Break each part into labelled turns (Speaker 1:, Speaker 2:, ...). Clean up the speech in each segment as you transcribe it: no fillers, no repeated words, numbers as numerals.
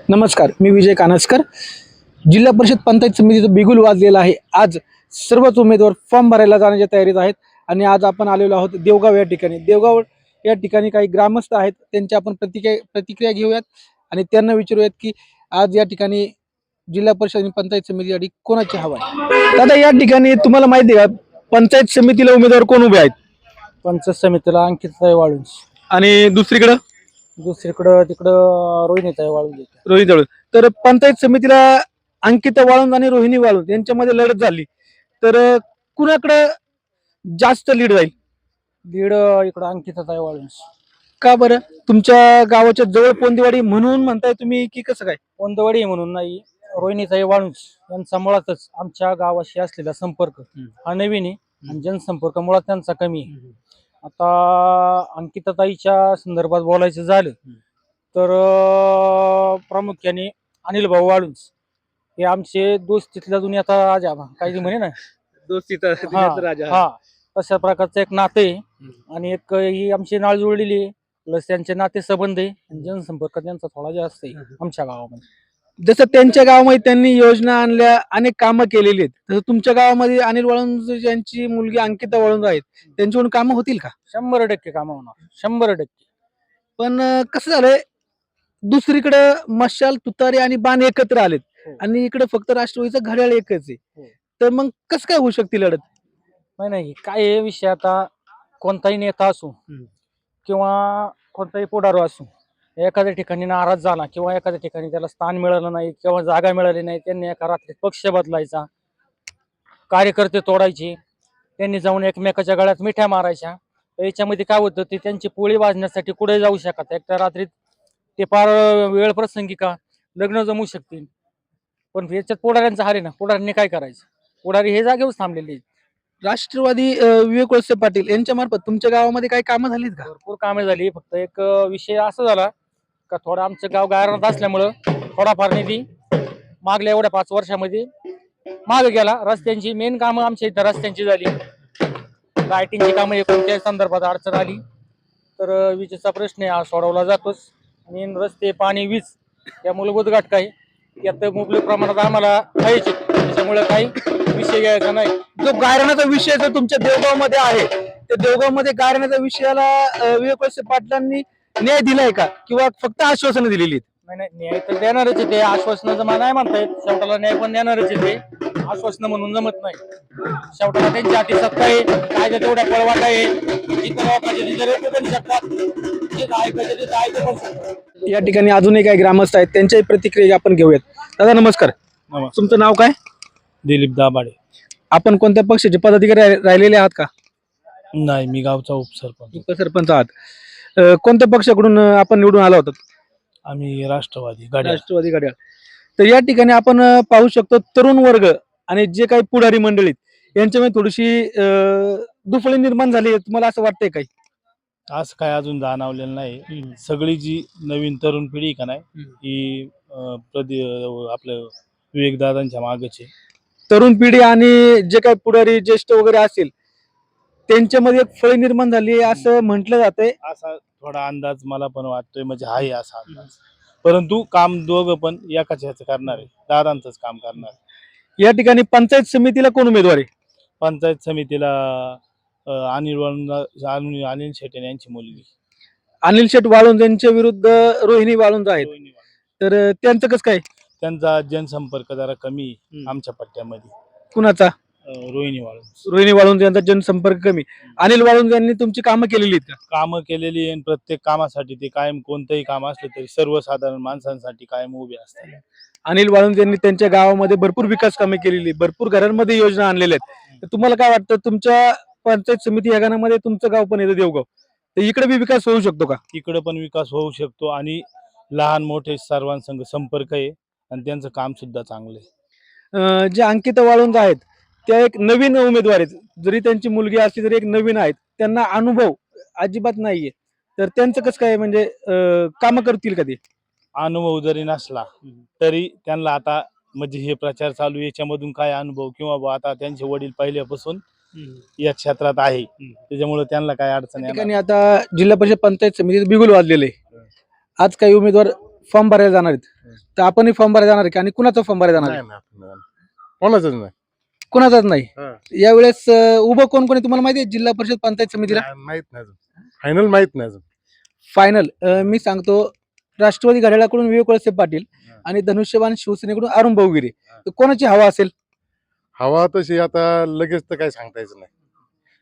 Speaker 1: नमस्कार, मी विजय कानसकर. जिल्हा परिषद पंचायत समितीचं बिगुल वाजलेलं आहे. आज सर्वच उमेदवार फॉर्म भरायला जाण्याच्या तयारीत आहेत आणि आज आपण आलेलो आहोत देवगाव या ठिकाणी. देवगाव या ठिकाणी काही ग्रामस्थ आहेत, त्यांची आपण प्रतिक्रिया घेऊयात आणि त्यांना विचारूयात की आज या ठिकाणी जिल्हा परिषद आणि पंचायत समितीसाठी कोणाची हवा आहे. दादा, या ठिकाणी तुम्हाला माहिती आहे का पंचायत समितीला उमेदवार कोण उभे आहेत?
Speaker 2: पंचायत समितीला अंकिताताई वाळुंज,
Speaker 1: आणि दुसरीकडं
Speaker 2: दुसरीकडं तिकडं रोहिणीताई वाळुंज.
Speaker 1: रोहित दळू. तर पंचायत समितीला अंकिता वाळुंज आणि रोहिणी वाळुंज यांच्यामध्ये लढत झाली तर कुणाकडे जास्त लीड जाईल?
Speaker 2: दीड इकडं अंकिताताई वाळुंज.
Speaker 1: का बरं? तुमच्या गावाच्या जवळ पोंदेवाडी म्हणून म्हणताय तुम्ही की कसं काय?
Speaker 2: कोंदवडी म्हणून नाही, रोहिणीताई वाळुंज यांचा मुळातच आमच्या गावाशी असलेला संपर्क हा नवीन आहे आणि जनसंपर्क मुळात त्यांचा कमी आहे. आता अंकिताताईच्या संदर्भात बोलायचं झालं तर प्रामुख्याने अनिल भाऊ वाळुंज हे आमचे दोस्तीतल्या जुनी आता राजा काही म्हणे ना, हा तशा प्रकारचं एक नातं आहे आणि एक ही आमची नाळ जुळलेली आहे. प्लस त्यांचे नाते संबंध आहे आणि जनसंपर्क त्यांचा थोडा जास्त आहे आमच्या गावामध्ये.
Speaker 1: जसं त्यांच्या गावामध्ये त्यांनी योजना आणल्या, अनेक कामं केलेली आहेत, तसं तुमच्या गावामध्ये अनिल वाळुंज यांची मुलगी अंकिता वाळुंज आहेत, त्यांच्याकडून कामं होतील का?
Speaker 2: 100% कामं होणार, 100%.
Speaker 1: पण कसं झालंय, दुसरीकडे मशाल, तुतारी आणि बाण एकत्र आलेत आणि इकडे फक्त राष्ट्रवादीचं घड्याळ एकच आहे. तर मग कसं काय होऊ शकते लढत?
Speaker 2: नाही काय आहे विषय, आता कोणताही नेता असो किंवा कोणताही पुढारू असो, एखाद्या ठिकाणी नाराज झाला किंवा एखाद्या ठिकाणी त्याला स्थान मिळालं नाही किंवा जागा मिळाली नाही, त्यांनी एका रात्रीत पक्ष बदलायचा, कार्यकर्ते तोडायचे, त्यांनी जाऊन एकमेकाच्या गळ्यात मिठ्या मारायच्या. तर याच्यामध्ये काय होतं, ते त्यांची पोळी वाजण्यासाठी कुठे जाऊ शकत, एकट्या रात्रीत ते फार वेळ प्रसंगी का लग्न जमू शकतील. पण याच्यात पुढाऱ्यांचा हार आहे ना, पुढाऱ्यांनी काय करायचं? पुढारी हे जागेवर थांबलेले आहेत.
Speaker 1: राष्ट्रवादी विवेक वळसे पाटील यांच्या मार्फत तुमच्या गावामध्ये काही कामं झालीत का?
Speaker 2: भरपूर कामे झाली. फक्त एक विषय असा झाला का थोडा आमचं गाव गायरानात असल्यामुळं थोडाफार निधी मागल्या एवढ्या 5 वर्षामध्ये माग गेला. रस्त्यांची मेन कामं आमच्या इथं रस्त्यांची झाली, लाईटिंगची कामं, कोणत्याही संदर्भात अडचण आली तर विजेचा प्रश्न हा सोडवला जातोच. आणि रस्ते, पाणी, वीज या मूलभूत घटक आहे, यात मुबलक प्रमाणात आम्हाला पाहिजे, त्याच्यामुळे काही विषय घ्यायचा नाही.
Speaker 1: जो गायरानाचा विषय जो तुमच्या देवगाव मध्ये आहे, त्या देवगाव मध्ये गायरानाच्या विषयाला विवेक वळसे पाटलांनी न्याय दिलाय का किंवा फक्त आश्वासनं दिलेली आहेत?
Speaker 2: नाही, न्याय तर देणारच आहे ते. आश्वासनं जमा नाही म्हणतायत, शेवटाला न्याय पण देणारच आहे ते. आश्वासनं म्हणून जमत नाही. शेवटाला त्यांची हाती सत्ता आहे, काय तेवढ्या पळवाटा आहे, जिथं लोकांचे तिथे रेटू पण शकतात, जिथं ऐकायचं तिथं ऐकू पण शकतात.
Speaker 1: या ठिकाणी अजूनही काही ग्रामस्थ आहेत, त्यांच्याही प्रतिक्रिया आपण घेऊयात. दादा नमस्कार. तुमचं नाव काय?
Speaker 2: दिलीप दाभाडे.
Speaker 1: आपण कोणत्या पक्षाचे पदाधिकारी राहिलेले आहात का?
Speaker 2: नाही, मी गावचा उपसरपंच.
Speaker 1: उपसरपंच आहात. कोणत्या पक्षाकडून आपण निवडून आला होता?
Speaker 2: आम्ही राष्ट्रवादी घड्याळ.
Speaker 1: राष्ट्रवादी घड्याळ. तर या ठिकाणी आपण पाहू शकतो तरुण वर्ग आणि जे काही पुढारी मंडळीत यांच्यामध्ये थोडीशी दुफळी निर्माण झाली आहे. तुम्हाला असं वाटतंय काही?
Speaker 3: असं काय अजून जाणवलेलं नाही. सगळी जी नवीन तरुण पिढी का नाही ही आपलं विवेकदादांच्या मागचे.
Speaker 1: तरुण पिढी आणि जे काही पुढारी ज्येष्ठ वगैरे असेल त्यांच्यामध्ये एक फळी निर्माण झाली आहे असं म्हटलं जातंय.
Speaker 3: असा थोडा अंदाज मला पण वाटतोय, म्हणजे आहे असा अंदाज. परंतु काम दोघं पण एकाच ह्याचं करणार आहे, दादांचंच काम करणार आहे.
Speaker 1: या ठिकाणी पंचायत समितीला कोण उमेदवार आहे?
Speaker 3: पंचायत समितीला अनिल शेटे यांची मुलगी
Speaker 1: अनिल शेट वाळुंज यांच्या विरुद्ध रोहिणी वाळुंज आहेत. तर त्यांचं कसं काय?
Speaker 3: त्यांचा जनसंपर्क जरा कमी आहे आमच्या पट्ट्यामध्ये.
Speaker 1: कुणाचा?
Speaker 3: रोहिणी वाळुंज.
Speaker 1: रोहिणी वाळुंज यांचा जनसंपर्क कमी. अनिल वाळुंज यांनी तुमची कामं केलेली आहेत का?
Speaker 3: कामं केलेली आहे, प्रत्येक कामासाठी ते कायम, कोणतंही काम असलं तरी सर्वसाधारण माणसांसाठी कायम उभे असतात.
Speaker 1: अनिल वाळुंज यांनी त्यांच्या गावामध्ये भरपूर विकास कामे केलेली, भरपूर घरांमध्ये योजना आणलेल्या आहेत. तर तुम्हाला काय वाटतं, तुमच्या पंचायत समिती या गावामध्ये तुमचं गाव पण येतं देवगाव, तर इकडे बी विकास होऊ शकतो का?
Speaker 3: इकडे पण विकास होऊ शकतो आणि लहान मोठे सर्वांसंग संपर्क आहे आणि त्यांचं काम सुद्धा चांगलं आहे.
Speaker 1: जे अंकिता वाळुंज आहेत त्या एक नवीन उमेदवार आहेत, जरी त्यांची मुलगी असली तरी एक नवीन आहेत, त्यांना अनुभव अजिबात नाहीये. तर त्यांचं कसं काय, म्हणजे कामं करतील का ते?
Speaker 3: अनुभव जरी नसला तरी त्यांना आता, म्हणजे हे प्रचार चालू याच्यामधून काय अनुभव, किंवा आता त्यांचे वडील पहिल्यापासून या क्षेत्रात आहे, त्याच्यामुळे त्यांना काय अडचण
Speaker 1: ठिकाणी आता जिल्हा परिषद पंचायत समितीत बिगुल वाजलेले. आज काही उमेदवार फॉर्म भरायला जाणार आहेत तर आपणही फॉर्म भरायला जाणार आहे का आणि कुणाचा फॉर्म भरायला जाणार आहे?
Speaker 3: कोणाचंच नाही.
Speaker 1: कुणाचाच नाही.
Speaker 3: हा.
Speaker 1: यावेळेस उभं कोण कोण आहे तुम्हाला माहिती आहे जिल्हा परिषद पंचायत समितीला?
Speaker 3: माहित नाही अजून. फायनल माहित नाही अजून.
Speaker 1: फायनल मी सांगतो, राष्ट्रवादी घड्याळाकडून विवेक वळसे पाटील आणि धनुष्यबाण शिवसेनेकडून अरुण भाऊगिरे. तर कोणाची हवा असेल?
Speaker 4: हवा तशी आता लगेच तर काही सांगता यायचं नाही,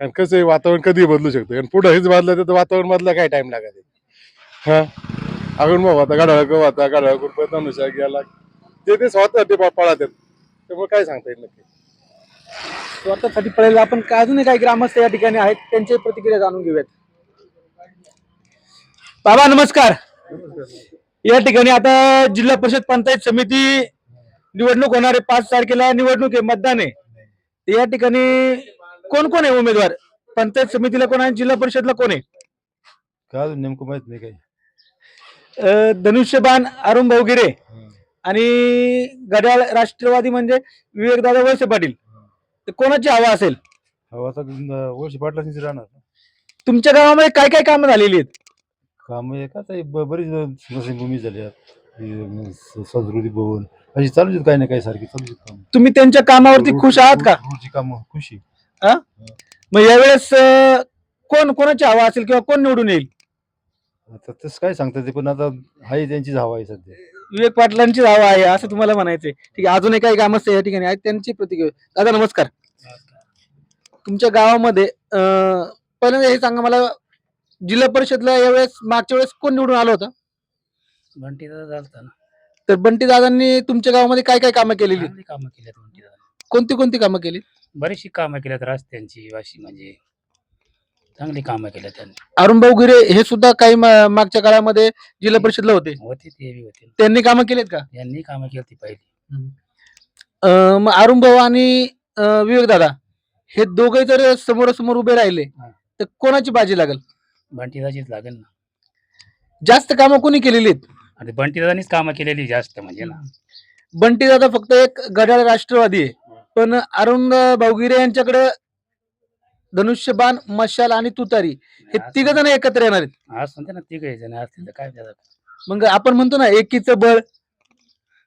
Speaker 4: कारण कसं आहे वातावरण कधी बदलू शकतं. कारण पुढं हेच बदलं तर वातावरण बदला काय टाइम लागत हा. अजून मग आता गाड्या कुरपत अनुसार गेला ते स्वतः ते पळत त्यामुळे काय सांगता येत नक्की.
Speaker 1: स्वार्थासाठी पळेल आपण अजूनही काही ग्रामस्थ या ठिकाणी आहेत, त्यांची प्रतिक्रिया जाणून घेऊयात. बाबा नमस्कार. या ठिकाणी आता जिल्हा परिषद पंचायत समिती निवडणूक होणार आहे. 5 तारखेला निवडणूक आहे, मतदान आहे. तर या ठिकाणी कोण कोण आहे उमेदवार? पंचायत समितीला कोण आहे, जिल्हा परिषदला कोण आहे?
Speaker 4: काय अजून नेमकं माहित नाही काही.
Speaker 1: धनुष्यबाण अरुण भाऊगिरे आणि घड्याळ राष्ट्रवादी म्हणजे विवेकदादा वळसे पाटील. तर कोणाची हवा असेल?
Speaker 4: हवा आता वर्ष पाटलांनीच राहणार.
Speaker 1: तुमच्या गावामध्ये काय काय कामं झालेली आहेत?
Speaker 4: काम काय बरीच स्मशानभूमी झाल्या, संस्कृती भवन अशी चालू आहेत, काही ना काही सारखी चालू आहेत काम.
Speaker 1: तुम्ही त्यांच्या कामावरती खुश आहात का?
Speaker 4: रोडची कामं खुशी.
Speaker 1: मग यावेळेस कोणाची हवा असेल किंवा कोण निवडून येईल?
Speaker 4: आता तसं काय सांगतात ते, पण आता आहे त्यांचीच हवा आहे सध्या.
Speaker 1: विवेक पाटलांची हवा आहे असं तुम्हाला म्हणायचंय. ठीक आहे, अजूनही काही ग्रामस्थ या ठिकाणी आहेत, त्यांची प्रतिक्रिया. दादा नमस्कार. तुमच्या गावामध्ये पहिल्यांदा हे सांगा मला, जिल्हा परिषदला यावेळेस मागच्या वेळेस कोण निवडून आलं होतं?
Speaker 2: बंटी दादा झालता ना.
Speaker 1: तर बंटी दादांनी तुमच्या गावामध्ये काय काय कामं केलेली?
Speaker 2: चांगली कामं केल्यात बंटी दादा.
Speaker 1: कोणती कोणती कामं केली?
Speaker 2: बरीचशी कामं केल्यात रस्त्यांची, अशी म्हणजे चांगली कामं केल्यात त्यांनी.
Speaker 1: अरुण भाऊगिरे हे सुद्धा काही मागच्या काळामध्ये जिल्हा परिषदला होते,
Speaker 2: होते ते बी होते.
Speaker 1: त्यांनी कामं केलीत का?
Speaker 2: यांनी कामं केली ती पहिली.
Speaker 1: मग अरुण भाऊ आणि विवेक दादा हे दोघे जर समोरासमोर उभे राहिले तर कोणाची बाजी लागेल?
Speaker 2: बंटी दादाचीच लागेल ना.
Speaker 1: जास्त कामं कोणी केलेली आहेत?
Speaker 2: आणि बंटी दादानीच कामं केलेली जास्त म्हणजे ना.
Speaker 1: बंटी दादा फक्त एक घड्याळ राष्ट्रवादी आहे, पण अरुण भाऊगिरे यांच्याकडे धनुष्यबाण, मशाल आणि तुतारी हे तिघ जण एकत्र येणार आहेत.
Speaker 2: आज म्हणते ना तिघ जण असतील तर काय त्याचा.
Speaker 1: मग आपण म्हणतो ना एकीचं बळ.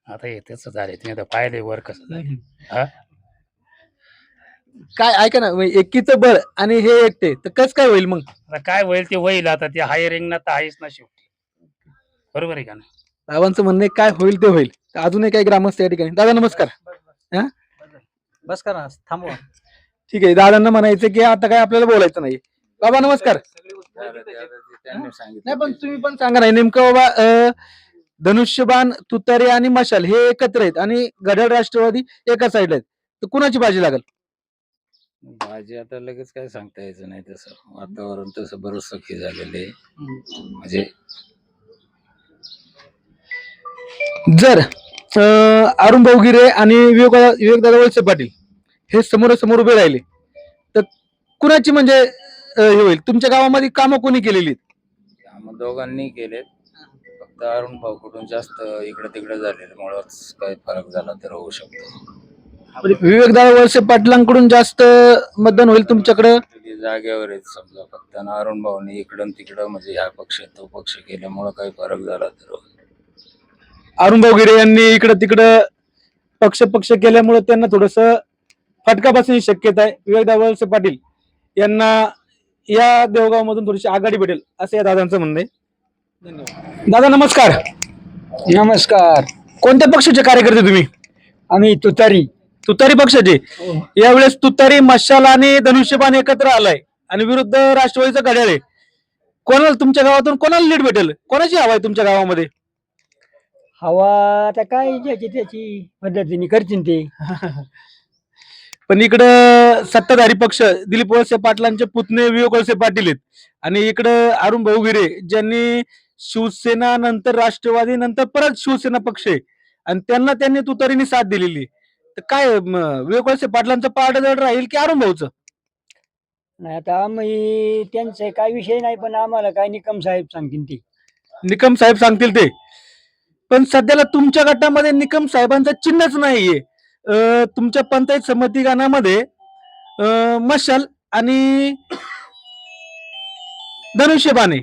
Speaker 2: आता हे तसं झालंय, तुम्ही आता पाहिलंय वर कसं झालंय.
Speaker 1: काय ऐका ना, म्हणजे एकीचं बळ आणि हे एकटे तर कसं काय होईल? मग
Speaker 2: आता काय होईल ते होईल. आता ते हायरिंग ना तर आहेच ना शेवटी. बरोबर आहे का ना?
Speaker 1: रावांचं म्हणणं आहे, काय होईल ते होईल. तर अजूनही काही ग्रामस्थ या ठिकाणी. दादा नमस्कार.
Speaker 2: बस करा थांबवा.
Speaker 1: ठीक आहे, दादांना म्हणायचं की आता काय आपल्याला बोलायचं नाही. बाबा नमस्कार. नाही पण तुम्ही पण सांगा नाही नेमकं बाबा, धनुष्यबाण, तुतारी आणि मशाल हे एकत्र आहेत आणि घड्याळ राष्ट्रवादी एका साईडला आहेत, तर कुणाची बाजी लागेल?
Speaker 5: भाजी आता लगेच काय सांगता यायचं नाही. तसं वातावरण तसं बरंच सखी झालेलं आहे. म्हणजे
Speaker 1: जर अरुण भाऊगिरे आणि विवेकदादा वळसे पाटील हे समोरासमोर उभे राहिले तर कुणाची म्हणजे हे होईल? तुमच्या गावामध्ये कामं कोणी केलेली आहेत?
Speaker 5: कामं दोघांनी केलेत, फक्त अरुण भाऊकडून जास्त इकडे तिकडे झालेल्यामुळंच काही फरक झाला तर होऊ शकतो.
Speaker 1: म्हणजे विवेकदादा वळसे पाटलांकडून जास्त मतदान होईल तुमच्याकडं?
Speaker 5: ते जागेवर आहेत समजा, फक्त आणि अरुण भाऊने इकडं तिकडं म्हणजे ह्या पक्ष तो पक्ष केल्यामुळं काही फरक झाला तर होईल.
Speaker 1: अरुण भाऊगिरे यांनी इकडं तिकडं पक्ष केल्यामुळे त्यांना थोडस फटका बसण्याची शक्यता आहे. विवेकदादा वळसे पाटील यांना या देवगाव मधून थोडीशी आघाडी भेटेल असं या दादांचं म्हणणं आहे. धन्यवाद. दादा नमस्कार.
Speaker 6: नमस्कार.
Speaker 1: कोणत्या पक्षाचे कार्यकर्ते तुम्ही?
Speaker 6: आम्ही
Speaker 1: तुतारी पक्षाचे. यावेळेस तुतारी, मशाल आणि धनुष्यबाण एकत्र आलाय आणि विरुद्ध राष्ट्रवादीचा घड्याळ आहे. कोणाला तुमच्या गावातून कोणाला लीड भेटेल? कोणाची हवा आहे तुमच्या गावामध्ये?
Speaker 6: हवा आता काय ज्याची त्याची पद्धतीने करतील ते.
Speaker 1: पण इकडं सत्ताधारी पक्ष दिलीप वळसे पाटलांचे पुतणे विवेक वळसे पाटील आहेत आणि इकडं अरुण भाऊगिरे ज्यांनी शिवसेना नंतर राष्ट्रवादी नंतर परत शिवसेना पक्ष आहे आणि त्यांनी तुतारीने साथ दिलेली. तर काय विवेक वळसे पाटलांचं पारड जड राहील की अरुण भाऊचं?
Speaker 6: नाही आता आम्ही त्यांचा काय विषय नाही, पण आम्हाला काय निकम साहेब सांगतील ते.
Speaker 1: निकम साहेब सांगतील ते. पण सध्याला तुमच्या गटामध्ये निकम साहेबांचं चिन्हच नाहीये. तुमच्या पंचायत समिती गणामध्ये मशाल आणि धनुष्यबाण आहे.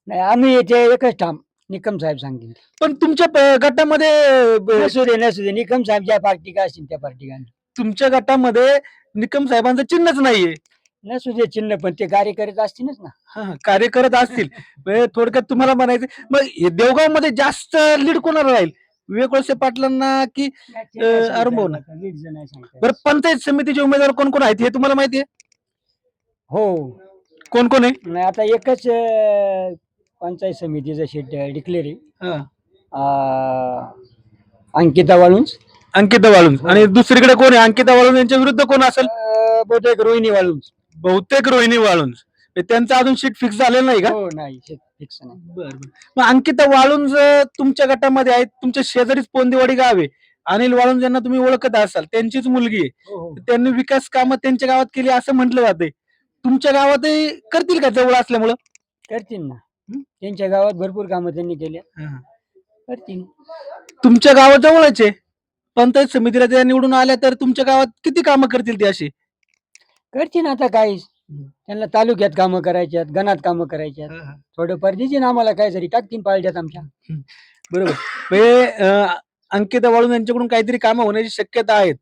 Speaker 6: नाही आम्ही येते एकच ठाम निकम साहेब सांगतील.
Speaker 1: पण तुमच्या गटामध्ये
Speaker 6: नसू दे निकम साहेब ज्या पार्टी का असतील त्या पार्टी का
Speaker 1: तुमच्या गटामध्ये निकम साहेबांचं चिन्हच नाहीये.
Speaker 6: नसू दे चिन्ह, पण ते कार्य करत असतीलच ना.
Speaker 1: हा, कार्य करत असतील. म्हणजे थोडक्यात तुम्हाला म्हणायचं मग देवगाव मध्ये जास्त लीड कोणाला राहील, विवेक वळसे पाटलांना की अरुण भाऊंना? बरं, पंचायत समितीचे उमेदवार कोण कोण आहेत हे तुम्हाला माहिती आहे?
Speaker 6: हो,
Speaker 1: कोण कोण आहे?
Speaker 6: नाही आता एकच पंचायत समितीचं शीट डिक्लेअर आहे.
Speaker 1: हा.
Speaker 6: अंकिता वाळुंज,
Speaker 1: अंकिता वाळुंज. आणि दुसरीकडे कोण आहे? अंकिता वाळुंज यांच्या विरुद्ध कोण असेल?
Speaker 6: बहुतेक रोहिणी वाळुंज.
Speaker 1: बहुतेक रोहिणी वाळुंज. त्यांचं अजून शीट फिक्स झालेलं नाही का?
Speaker 6: हो, नाही फिक्स नाही.
Speaker 1: बरं. मग अंकिता वाळुंज तुमच्या गटामध्ये आहेत, तुमच्या शेजारीच पोंदेवाडी गाव आहे. अनिल वाळुंज यांना तुम्ही ओळखत असाल, त्यांचीच मुलगी आहे.
Speaker 6: हो.
Speaker 1: त्यांनी विकास कामं त्यांच्या गावात केली असं म्हटलं जाते. तुमच्या गावातही करतील का जवळ असल्यामुळं?
Speaker 6: करतील ना. त्यांच्या गावात भरपूर कामं त्यांनी केल्या. करतील.
Speaker 1: तुमच्या गावात जवळच आहे, पंचायत समितीला त्या निवडून आल्या तर तुमच्या गावात किती कामं करतील ते अशी?
Speaker 6: करतील आता काय, त्यांना तालुक्यात कामं करायच्यात, गणात कामं करायच्यात. थोडं परदेशी ना आम्हाला काय तरी टाकतील पाळल्यात आमच्या.
Speaker 1: बरोबर. म्हणजे अंकिता वाळुंज यांच्याकडून काहीतरी कामं होण्याची शक्यता आहेत.